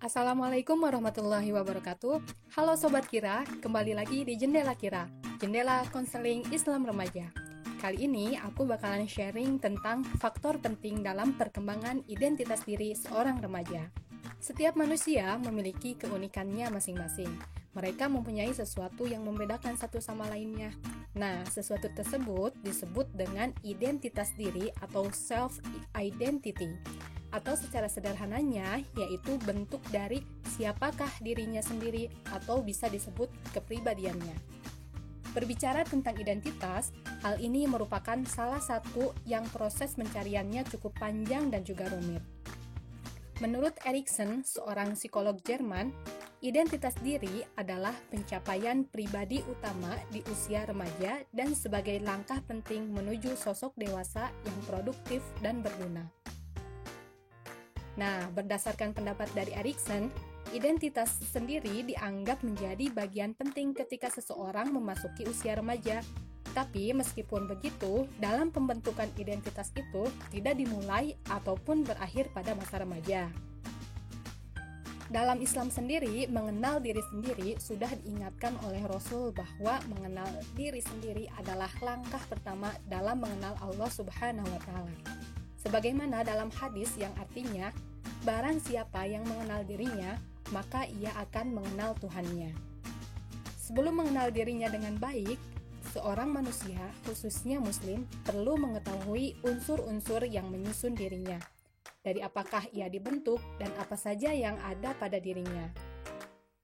Assalamualaikum warahmatullahi wabarakatuh. Halo Sobat Kira, kembali lagi di Jendela Kira, Jendela Konseling Islam Remaja. Kali ini aku bakalan sharing tentang faktor penting dalam perkembangan identitas diri seorang remaja. Setiap manusia memiliki keunikannya masing-masing. Mereka mempunyai sesuatu yang membedakan satu sama lainnya. Nah, sesuatu tersebut disebut dengan identitas diri atau self-identity. Atau secara sederhananya, yaitu bentuk dari siapakah dirinya sendiri atau bisa disebut kepribadiannya. Berbicara tentang identitas, hal ini merupakan salah satu yang proses pencariannya cukup panjang dan juga rumit. Menurut Erikson, seorang psikolog Jerman, identitas diri adalah pencapaian pribadi utama di usia remaja dan sebagai langkah penting menuju sosok dewasa yang produktif dan berguna. Nah, berdasarkan pendapat dari Erikson, identitas sendiri dianggap menjadi bagian penting ketika seseorang memasuki usia remaja. Tapi meskipun begitu, dalam pembentukan identitas itu tidak dimulai ataupun berakhir pada masa remaja. Dalam Islam sendiri, mengenal diri sendiri sudah diingatkan oleh Rasul bahwa mengenal diri sendiri adalah langkah pertama dalam mengenal Allah Subhanahu wa Ta'ala. Sebagaimana dalam hadis yang artinya, barang siapa yang mengenal dirinya, maka ia akan mengenal Tuhannya. Sebelum mengenal dirinya dengan baik, seorang manusia, khususnya muslim, perlu mengetahui unsur-unsur yang menyusun dirinya, dari apakah ia dibentuk dan apa saja yang ada pada dirinya.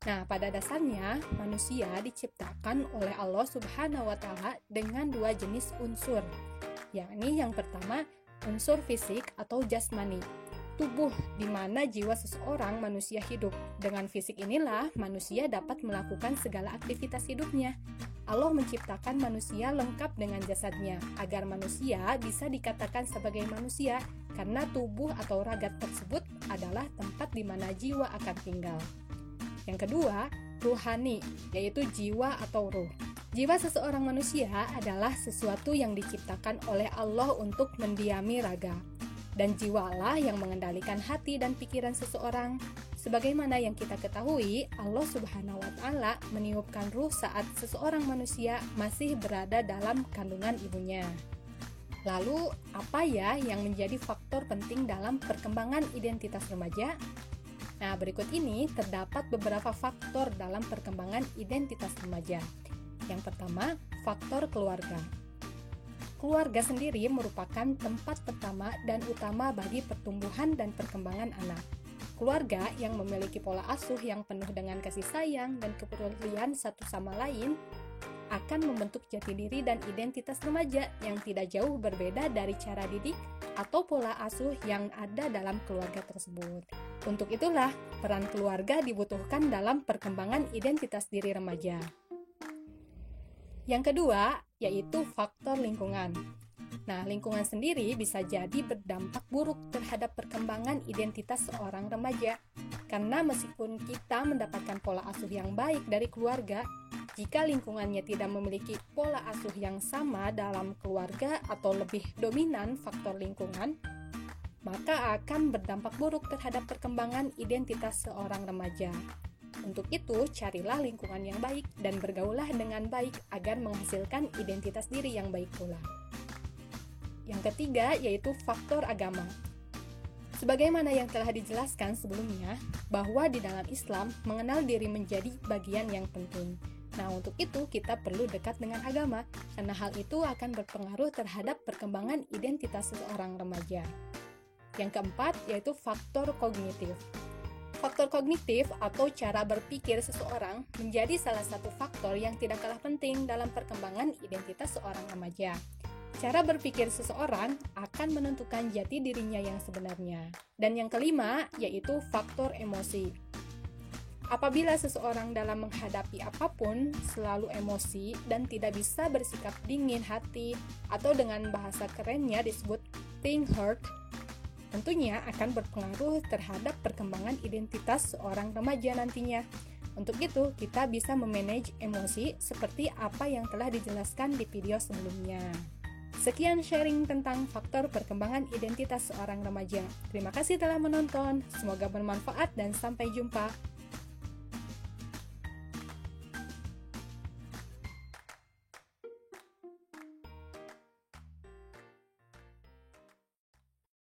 Nah, pada dasarnya, manusia diciptakan oleh Allah Subhanahu wa Ta'ala dengan dua jenis unsur, yakni yang pertama, unsur fisik atau jasmani, tubuh di mana jiwa seseorang manusia hidup. Dengan fisik inilah manusia dapat melakukan segala aktivitas hidupnya. Allah menciptakan manusia lengkap dengan jasadnya, agar manusia bisa dikatakan sebagai manusia, karena tubuh atau raga tersebut adalah tempat di mana jiwa akan tinggal. Yang kedua, ruhani, yaitu jiwa atau ruh. Jiwa seseorang manusia adalah sesuatu yang diciptakan oleh Allah untuk mendiami raga, dan jiwalah yang mengendalikan hati dan pikiran seseorang. Sebagaimana yang kita ketahui, Allah Subhanahu wa Ta'ala meniupkan ruh saat seseorang manusia masih berada dalam kandungan ibunya. Lalu, apa ya yang menjadi faktor penting dalam perkembangan identitas remaja? Nah, berikut ini terdapat beberapa faktor dalam perkembangan identitas remaja. Yang pertama, faktor keluarga. Keluarga sendiri merupakan tempat pertama dan utama bagi pertumbuhan dan perkembangan anak. Keluarga yang memiliki pola asuh yang penuh dengan kasih sayang dan kepedulian satu sama lain akan membentuk jati diri dan identitas remaja yang tidak jauh berbeda dari cara didik atau pola asuh yang ada dalam keluarga tersebut. Untuk itulah, peran keluarga dibutuhkan dalam perkembangan identitas diri remaja. Yang kedua, yaitu faktor lingkungan. Nah, lingkungan sendiri bisa jadi berdampak buruk terhadap perkembangan identitas seorang remaja. Karena meskipun kita mendapatkan pola asuh yang baik dari keluarga, jika lingkungannya tidak memiliki pola asuh yang sama dalam keluarga atau lebih dominan faktor lingkungan, maka akan berdampak buruk terhadap perkembangan identitas seorang remaja. Untuk itu, carilah lingkungan yang baik dan bergaulah dengan baik agar menghasilkan identitas diri yang baik pula. Yang ketiga, yaitu faktor agama. Sebagaimana yang telah dijelaskan sebelumnya, bahwa di dalam Islam, mengenal diri menjadi bagian yang penting. Nah, untuk itu kita perlu dekat dengan agama, karena hal itu akan berpengaruh terhadap perkembangan identitas seorang remaja. Yang keempat, yaitu faktor kognitif. Faktor kognitif atau cara berpikir seseorang menjadi salah satu faktor yang tidak kalah penting dalam perkembangan identitas seorang remaja. Cara berpikir seseorang akan menentukan jati dirinya yang sebenarnya. Dan yang kelima, yaitu faktor emosi. Apabila seseorang dalam menghadapi apapun selalu emosi dan tidak bisa bersikap dingin hati atau dengan bahasa kerennya disebut think hurt, tentunya akan berpengaruh terhadap perkembangan identitas seorang remaja nantinya. Untuk itu, kita bisa memanage emosi seperti apa yang telah dijelaskan di video sebelumnya. Sekian sharing tentang faktor perkembangan identitas seorang remaja. Terima kasih telah menonton, semoga bermanfaat dan sampai jumpa.